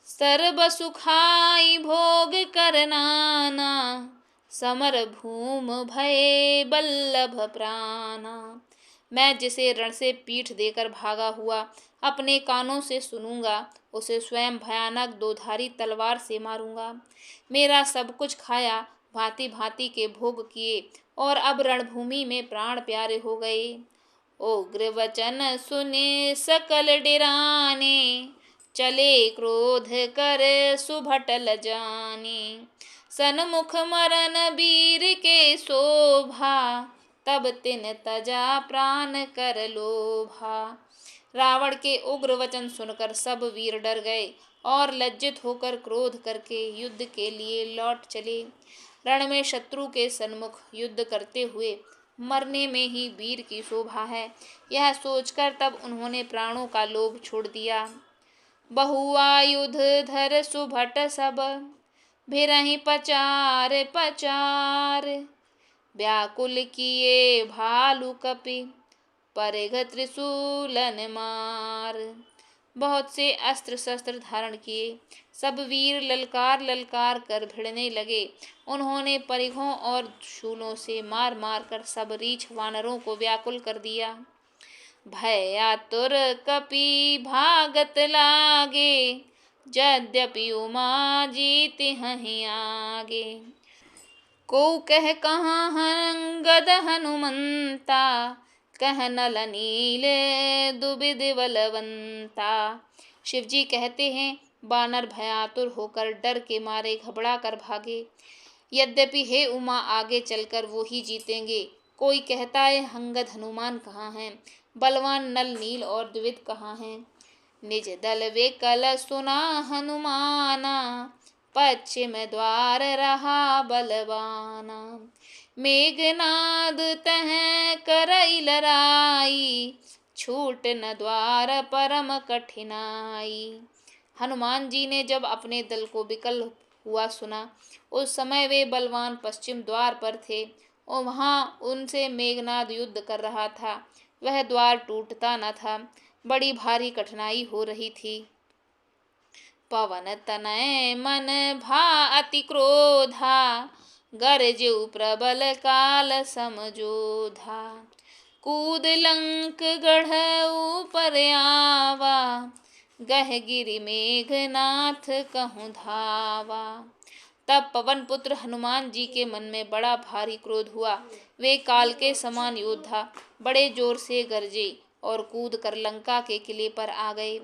सर्ब सुखाई भोग कर नाना, समर भूम भये बल्लभ प्राणा। मैं जिसे रण से पीठ देकर भागा हुआ अपने कानों से सुनूंगा, उसे स्वयं भयानक दोधारी तलवार से मारूंगा। मेरा सब कुछ खाया, भांति भांति के भोग किए और अब रणभूमि में प्राण प्यारे हो गए। उग्र वचन सुने सकल डिराने, चले क्रोध कर सुभटल जाने। सन्मुख मरन वीर के शोभा, तब तिन तजा प्राण कर लोभा। रावण के उग्र वचन सुनकर सब वीर डर गए और लज्जित होकर क्रोध करके युद्ध के लिए लौट चले। रण में शत्रु के सन्मुख युद्ध करते हुए मरने में ही वीर की शोभा है, यह सोचकर तब उन्होंने प्राणों का लोभ छोड़ दिया। बहुआयुध धर सुभट सब, भिरहि पचार पचार। व्याकुल किए भालु कपि, परिघ त्रिशूलन मार। बहुत से अस्त्र शस्त्र धारण किए सब वीर ललकार ललकार कर भिड़ने लगे। उन्होंने परिघों और शूलों से मार मार कर सब रीछ वानरों को व्याकुल कर दिया। भय आतुर कपि भागत लागे, यद्यपि उमा जीत हहि आगे। को कह कहाँ अंगद हनुमंता, कह नल नील दुबिद बलवंता। शिवजी कहते हैं, बानर भयातुर होकर डर के मारे घबरा कर भागे। यद्यपि हे उमा, आगे चलकर वो ही जीतेंगे। कोई कहता है अंगद हनुमान कहाँ हैं, बलवान नल नील और द्विविद कहाँ हैं। निज दल विकल सुना हनुमाना, पश्चिम द्वार रहा बलवाना। मेघनाद तह करई लराई, छूट न द्वार परम कठिनाई। हनुमान जी ने जब अपने दल को विकल हुआ सुना, उस समय वे बलवान पश्चिम द्वार पर थे और वहाँ उनसे मेघनाद युद्ध कर रहा था। वह द्वार टूटता न था, बड़ी भारी कठिनाई हो रही थी। पवन तनय मन भा अति क्रोधा, गरजउ प्रबल काल समझोधा। कूद लंक गढ़ऊ पर आवा, गह गिरि मेघनाथ कहूँ धावा। तब पवन पुत्र हनुमान जी के मन में बड़ा भारी क्रोध हुआ। वे काल के समान योद्धा बड़े जोर से गरजे और कूद कर लंका के किले पर आ गए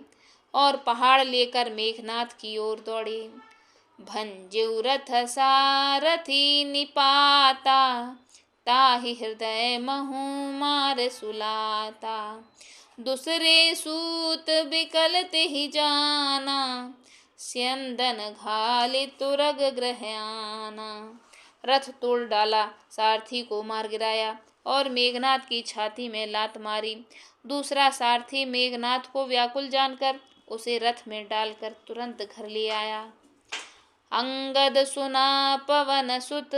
और पहाड़ लेकर मेघनाथ की ओर दौड़े। भंजऊ रथ सारथी निपाता, ताहि हृदय महु मार सुलाता। दूसरे सूत बिकलते ही जाना, स्यंदन घाले तुरग ग्रह आना। रथ तोड़ डाला, सारथी को मार गिराया और मेघनाथ की छाती में लात मारी। दूसरा सारथी मेघनाथ को व्याकुल जानकर उसे रथ में डालकर तुरंत घर ले आया। अंगद सुना पवन सुत,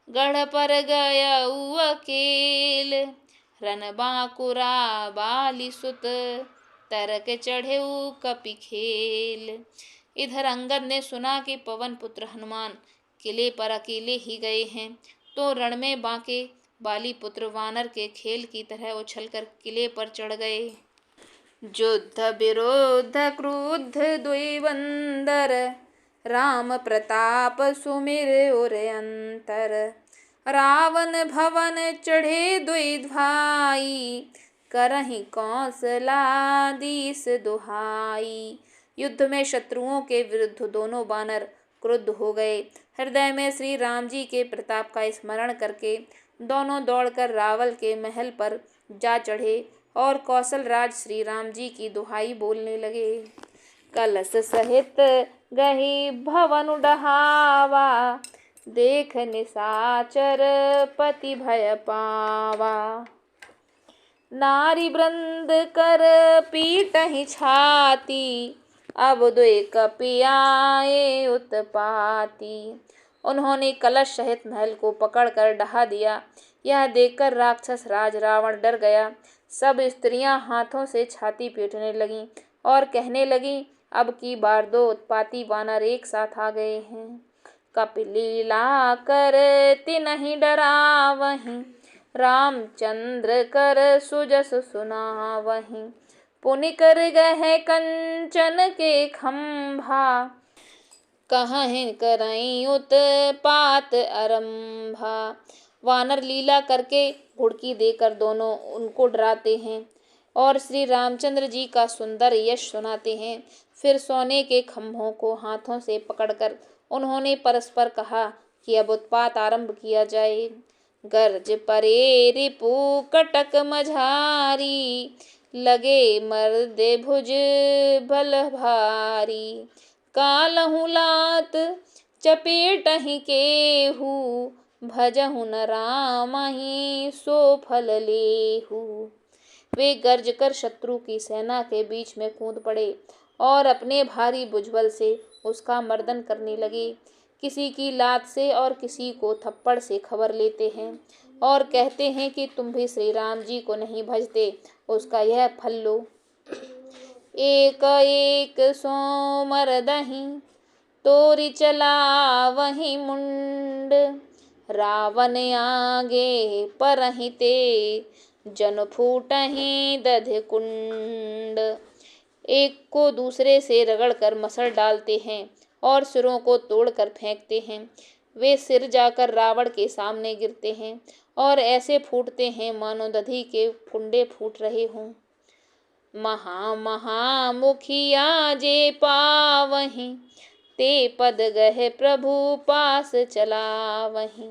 गढ़ पर गयऊ अकेल। रन बांकुरा बाली सुत, तरक चढ़ेऊ कपि खेल। इधर अंगद ने सुना कि पवन पुत्र हनुमान किले पर अकेले ही गए हैं, तो रण में बांके बाली पुत्र वानर के खेल की तरह उछलकर किले पर चढ़ गए। युद्ध विरोध क्रुद्ध दुई बंदर, राम प्रताप सुमिर उर अंतर। रावण भवन चढ़े दुई भाई, करहि कौशलाधीश दुहाई। युद्ध में शत्रुओं के विरुद्ध दोनों वानर क्रुद्ध हो गए। हृदय में श्री राम जी के प्रताप का स्मरण करके दोनों दौड़कर रावल के महल पर जा चढ़े और कौशल राज श्री राम जी की दुहाई बोलने लगे। कलश सहित गही भवन डहावा, देख निशाचर पति भय पावा। नारी वृंद कर पीटहि छाती, अब दुई कपि आए उत्पाती। उन्होंने कलश सहित महल को पकड़कर ढहा दिया। यह देखकर राक्षस राज रावण डर गया। सब स्त्रियां हाथों से छाती पीटने लगीं और कहने लगीं, अब की बार दो उत्पाती वानर एक साथ आ गए हैं। कपि लीला कर तिनहि डरावहीं, रामचंद्र कर सुजस सुनावहीं। पुनि कर गए कंचन के खंभा, कहहिं करई उत्पात आरंभा। वानर लीला करके घुड़की देकर दोनों उनको डराते हैं और श्री रामचंद्र जी का सुंदर यश सुनाते हैं। फिर सोने के खंभों को हाथों से पकड़कर उन्होंने परस्पर कहा कि अब उत्पात आरंभ किया जाए। गर्ज परे रिपु कटक मझारी, लगे मर्दे भुज बल भारी। कालहु लात चपेटहि केहू, भजहु न रामहि सो फल लेहू। वे गर्ज कर शत्रु की सेना के बीच में कूद पड़े और अपने भारी भुजबल से उसका मर्दन करने लगे। किसी की लात से और किसी को थप्पड़ से खबर लेते हैं और कहते हैं कि तुम भी श्री राम जी को नहीं भजते, उसका यह फल लो। एक एक सो मरदहि, तोरि चलावहि मुंड। रावण आगे परहि ते, जन फूटहि दधि कुंड। एक को दूसरे से रगड़कर मसल डालते हैं और सिरों को तोड़कर फेंकते हैं। वे सिर जाकर रावण के सामने गिरते हैं और ऐसे फूटते हैं मानो दधी के कुंडे फूट रहे हों। महा महा मुखिया जे पावहीं, ते पद गहे प्रभु पास चलावहीं।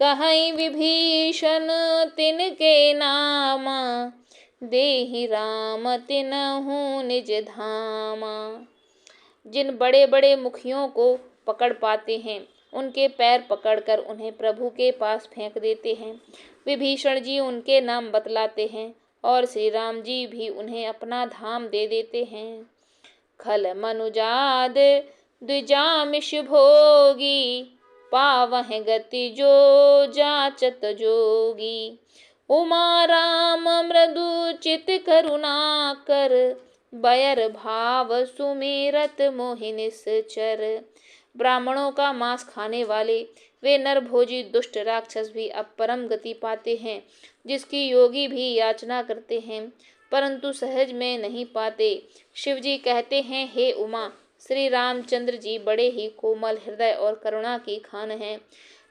कहई विभीषण तिनके नामा, देहि राम तिनहु निज धामा। जिन बड़े बड़े मुखियों को पकड़ पाते हैं उनके पैर पकड़कर उन्हें प्रभु के पास फेंक देते हैं। विभीषण जी उनके नाम बतलाते हैं और श्री राम जी भी उन्हें अपना धाम दे देते हैं। खल मनुजाद द्विजामिष भोगी, पावह गति जो जाचत जोगी। उमा राम मृदु चित करुणा कर, बयर भाव सुमेरत मोहि निश्चर। ब्राह्मणों का मांस खाने वाले वे नरभोजी दुष्ट राक्षस भी अब परम गति पाते हैं, जिसकी योगी भी याचना करते हैं परंतु सहज में नहीं पाते। शिव जी कहते हैं, हे उमा, श्री रामचंद्र जी बड़े ही कोमल हृदय और करुणा की खान हैं।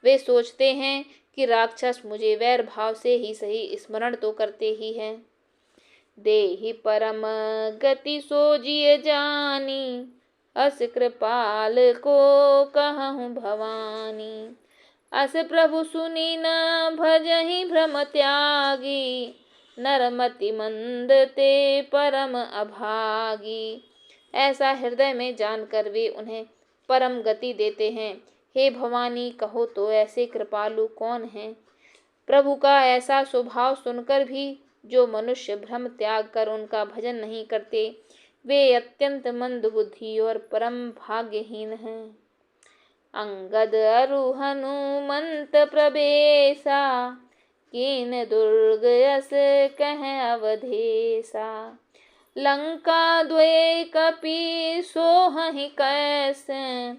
वे सोचते हैं कि राक्षस मुझे वैर भाव से ही सही स्मरण तो करते ही हैं। देहि परम गति सो जिय जानी, अस कृपाल को कहूँ भवानी। अस प्रभु सुनी न भजहि भ्रम त्यागी, नरमति मंद ते परम अभागी। ऐसा हृदय में जानकर वे उन्हें परम गति देते हैं। हे भवानी, कहो तो ऐसे कृपालु कौन हैं? प्रभु का ऐसा स्वभाव सुनकर भी जो मनुष्य भ्रम त्याग कर उनका भजन नहीं करते, वे अत्यंत मंद बुद्धि और परम भाग्यहीन हैं। अंगद अरु हनुमंत प्रवेशा, कीन दुर्ग यस कह अवधेशा। लंका द्वय कपि सोहहि कैसे,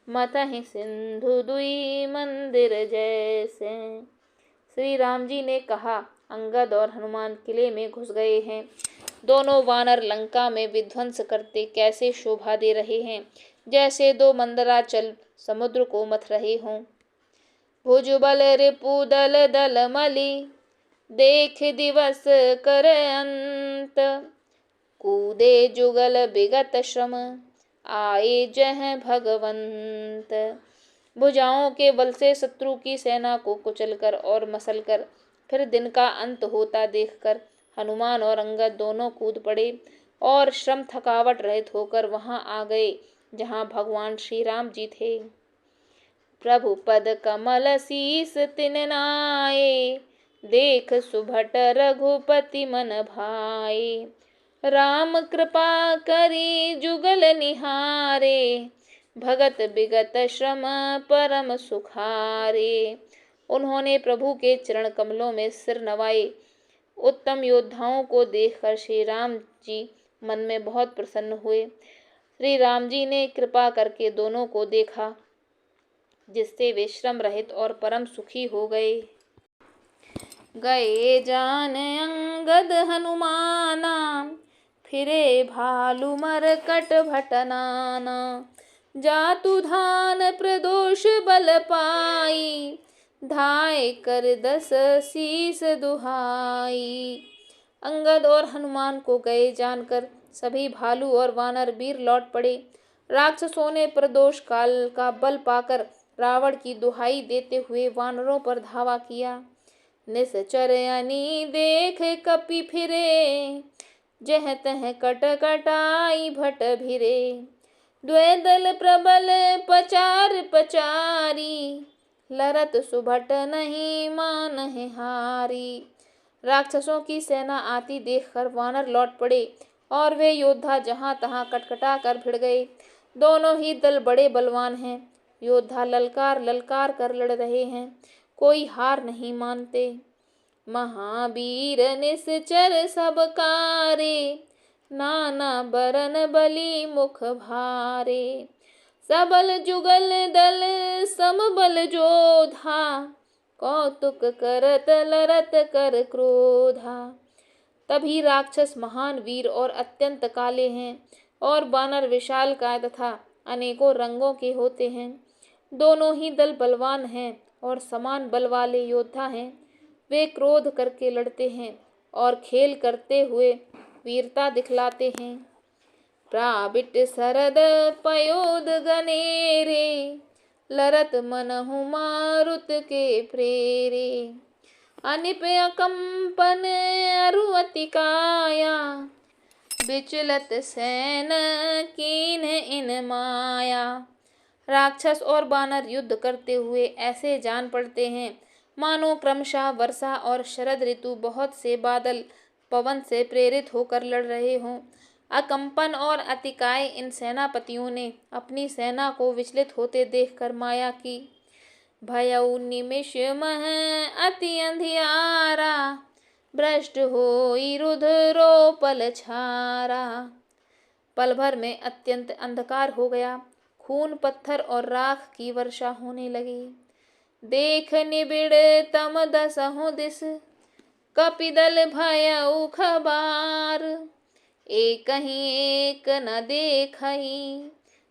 मतहि सिंधु दुई मंदिर जैसे। श्री राम जी ने कहा, अंगद और हनुमान किले में घुस गए हैं। दोनों वानर लंका में विध्वंस करते कैसे शोभा दे रहे हैं, जैसे दो मंदराचल समुद्र को मथ रहे हों। भुजबल रिपु दल दल मलि, देख दिवस कर अंत। कूदे जुगल विगत श्रम, आए जह भगवंत। भुजाओं के बल से शत्रु की सेना को कुचलकर और मसलकर फिर दिन का अंत होता देखकर हनुमान और अंगद दोनों कूद पड़े और श्रम थकावट रहित होकर वहां आ गए जहां भगवान श्री राम जी थे। प्रभु पद कमल शीस तिन नाये, देख सुभट रघुपति मन भाए। राम कृपा करी जुगल निहारे, भगत विगत श्रम परम सुखारे। उन्होंने प्रभु के चरण कमलों में सिर नवाए। उत्तम योद्धाओं को देखकर श्री राम जी मन में बहुत प्रसन्न हुए। श्री राम जी ने कृपा करके दोनों को देखा, जिससे वे श्रम रहित और परम सुखी हो गए। गए जान अंगद हनुमाना, फिरे भालु मरकट भटनाना। जातु धान प्रदोष बल पाई, धाय कर दस शीस दुहाई। अंगद और हनुमान को गए जानकर सभी भालू और वानर वीर लौट पड़े। राक्षसों ने प्रदोष काल का बल पाकर रावण की दुहाई देते हुए वानरों पर धावा किया। निश्चर अनी देख कपि फिरे, जह तह कट कटाई भट भिरे। द्वैदल प्रबल पचार पचारी, लरत सुभट नहीं मानहि हारी। राक्षसों की सेना आती देखकर वानर लौट पड़े और वे योद्धा जहां तहां कटकटा कर भिड़ गए। दोनों ही दल बड़े बलवान हैं। योद्धा ललकार ललकार कर लड़ रहे हैं, कोई हार नहीं मानते। महावीर निश्चर सब कारे, नाना बरन बली मुख भारे। सबल जुगल दल समबल जोधा, कौतुक करत लरत कर क्रोधा। तभी राक्षस महान वीर और अत्यंत काले हैं और बानर विशालकाय तथा अनेकों रंगों के होते हैं। दोनों ही दल बलवान हैं और समान बल वाले योद्धा हैं। वे क्रोध करके लड़ते हैं और खेल करते हुए वीरता दिखलाते हैं। प्राबिट सरद पयोद गनेरे, लरत मनहु मारुत के प्रेरे। अनिप अकंपन अरु अति काया, विचलत सैन कीन इन माया। राक्षस और बानर युद्ध करते हुए ऐसे जान पड़ते हैं मानो क्रमशः वर्षा और शरद ऋतु बहुत से बादल पवन से प्रेरित होकर लड़ रहे हों। अकंपन और अतिकाय इन सेनापतियों ने अपनी सेना को विचलित होते देखकर माया की। भयउ निमिष मह अति अंधियारा, भ्रष्ट होई रुधिरो पल छारा। पल भर में अत्यंत अंधकार हो गया। खून पत्थर और राख की वर्षा होने लगी। देख निबिड़ तम दसहु दिस, कपिदल भयउ खबार। एक ही एक न देखई,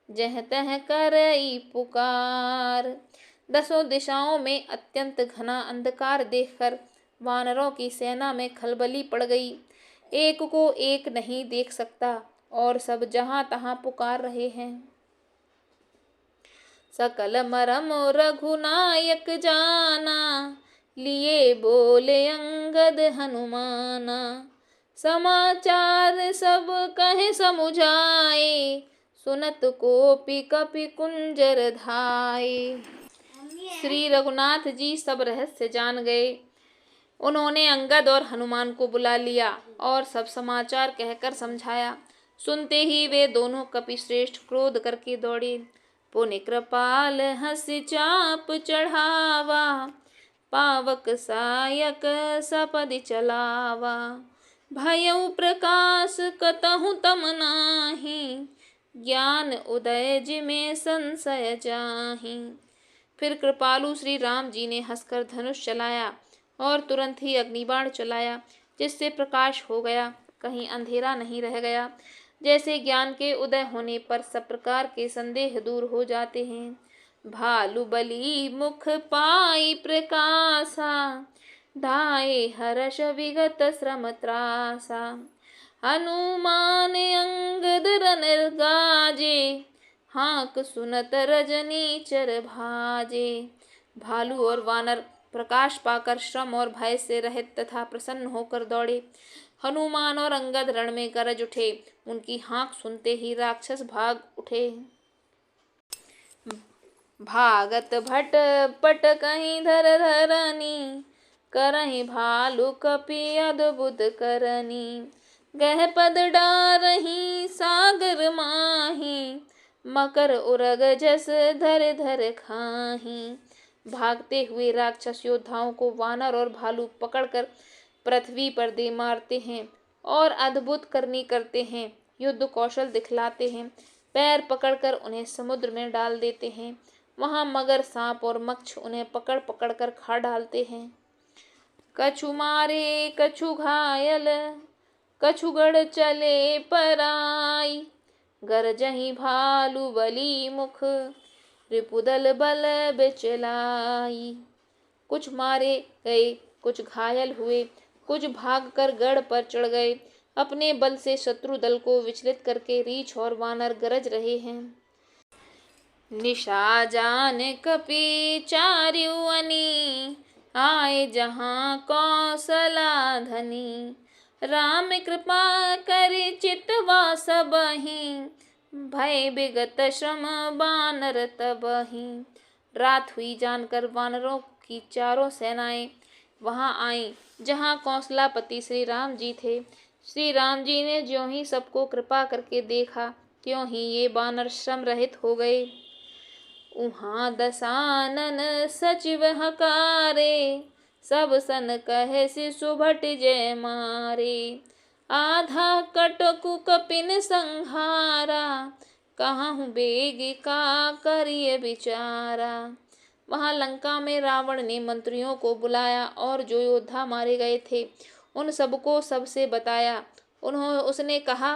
जह तह करई पुकार। दसों दिशाओं में अत्यंत घना अंधकार देखकर वानरों की सेना में खलबली पड़ गई। एक को एक नहीं देख सकता और सब जहां तहां पुकार रहे हैं। सकल मरम रघुनायक जाना, लिए बोले अंगद हनुमाना। समाचार सब कहे समुझाए, सुनत कोपि कपि कुंजर धाये। श्री रघुनाथ जी सब रहस्य जान गए। उन्होंने अंगद और हनुमान को बुला लिया और सब समाचार कहकर समझाया। सुनते ही वे दोनों कपिश्रेष्ठ क्रोध करके दौड़े। पुनि कृपाल हंसि चाप चढ़ावा, पावक सायक सपदि चलावा। भयउ प्रकाश कतहु तम नाही, ज्ञान उदय जिमे संशय जाहि। फिर कृपालु श्री राम जी ने हंसकर धनुष चलाया और तुरंत ही अग्निबाण चलाया, जिससे प्रकाश हो गया, कहीं अंधेरा नहीं रह गया। जैसे ज्ञान के उदय होने पर सब प्रकार के संदेह दूर हो जाते हैं। भालु बली मुख पाई प्रकाशा, धाये हर्ष विगत श्रम त्रासा। हनुमान अंगद रन गाजे, हाक सुनत रजनी चर भाजे। भालू और वानर प्रकाश पाकर श्रम और भय से रहित तथा प्रसन्न होकर दौड़े। हनुमान और अंगद रण में गरज उठे। उनकी हाँक सुनते ही राक्षस भाग उठे। भागत भट पट कहीं धर धरनी, करहीं भालू कपि अद्भुत करनी। गह पद डारहीं सागर माही, मकर उरग जस धर धर खाही। भागते हुए राक्षस योद्धाओं को वानर और भालू पकड़कर पृथ्वी पर दे मारते हैं और अद्भुत करनी करते हैं, युद्ध कौशल दिखलाते हैं। पैर पकड़कर उन्हें समुद्र में डाल देते हैं। वहां मगर, सांप और मच्छ उन्हें पकड़ पकड़ कर खा डालते हैं। कछु मारे कछु घायल, कछु गढ़ चले पराई। गरजहीं भालू बली मुख, रिपुदल बल बिचलाई। कुछ मारे गए, कुछ घायल हुए, कुछ भागकर गढ़ पर चढ़ गए। अपने बल से शत्रु दल को विचलित करके रीछ और वानर गरज रहे हैं। निशा जान कपि चार्यु अनी, आए जहाँ कौशला धनी। राम कृपा करि चितवा सबहि, भय विगत श्रम बानर तबहि। रात हुई जानकर वानरों की चारों सेनाएं वहां आईं, जहां कौशलापति श्री राम जी थे। श्री राम जी ने ज्यों ही सबको कृपा करके देखा, त्यों ही ये वानर श्रम रहित हो गए। उहाँ दसानन सचिव हकारे, सब सन कहे सि सुभट जय मारे। आधा कटकु कपिन संहारा, कहूँ बेग का करिय विचारा। वहां लंका में रावण ने मंत्रियों को बुलाया और जो योद्धा मारे गए थे उन सबको सबसे बताया। उसने कहा,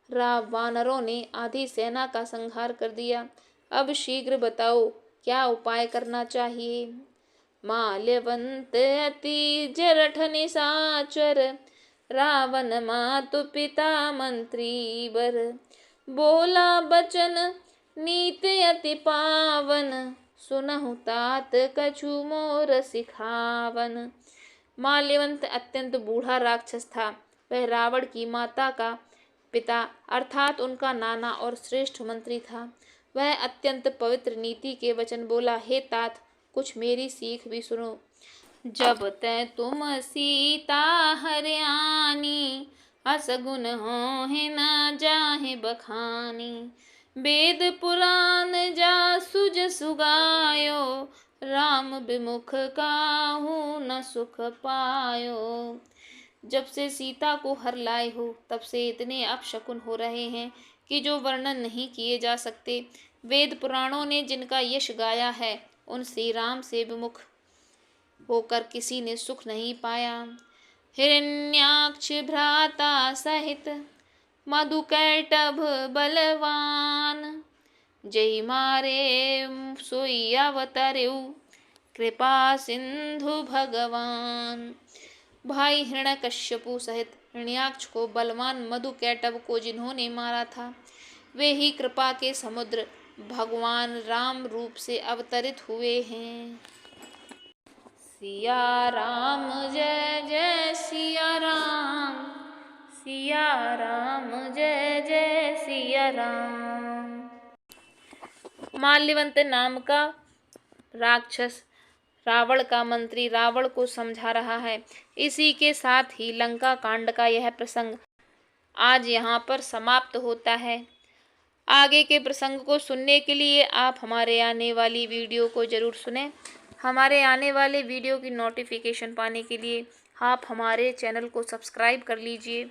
वानरों ने आधी सेना का संहार कर दिया। अब शीघ्र बताओ क्या उपाय करना चाहिए। माल्यवंत अति जरठ निशाचर, रावण मातु पिता मंत्री बर। बोला बचन नीति अति पावन, सुनहु तात कछु मोर सिखावन। माल्यवंत अत्यंत बूढ़ा राक्षस था। वह रावण की माता का पिता अर्थात उनका नाना और श्रेष्ठ मंत्री था। वह अत्यंत पवित्र नीति के वचन बोला, हे तात, कुछ मेरी सीख भी सुनो। जब तै तुम सीता हरियाणी, असगुन होहि न जाहि बखानी। वेद पुराण जा सुज सुगायो, राम विमुख काहू न सुख पायो। जब से सीता को हर लाए हो तब से इतने अपशकुन हो रहे हैं कि जो वर्णन नहीं किए जा सकते। वेद पुराणों ने जिनका यश गाया है, उन श्री राम से विमुख होकर किसी ने सुख नहीं पाया। हिरण्याक्ष भ्राता सहित मधुकैटभ बलवान, जय मारे सोई अवतरेउ कृपा सिंधु भगवान। भाई हिरण्यकश्यपु सहित हिरण्याक्ष को बलवान मधुकैटभ को जिन्होंने मारा था, वे ही कृपा के समुद्र भगवान राम रूप से अवतरित हुए हैं। सिया राम जय जय सिया राम, सिया राम जय जय सिया राम। माल्यवंत नाम का राक्षस रावण का मंत्री रावण को समझा रहा है। इसी के साथ ही लंका कांड का यह प्रसंग आज यहाँ पर समाप्त होता है। आगे के प्रसंग को सुनने के लिए आप हमारे आने वाली वीडियो को ज़रूर सुनें। हमारे आने वाले वीडियो की नोटिफिकेशन पाने के लिए आप हमारे चैनल को सब्सक्राइब कर लीजिए।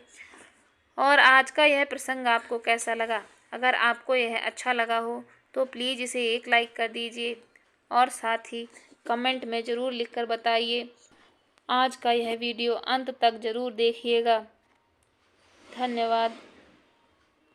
और आज का यह प्रसंग आपको कैसा लगा? अगर आपको यह अच्छा लगा हो तो प्लीज़ इसे एक लाइक कर दीजिए और साथ ही कमेंट में ज़रूर लिखकर बताइए। आज का यह वीडियो अंत तक ज़रूर देखिएगा। धन्यवाद।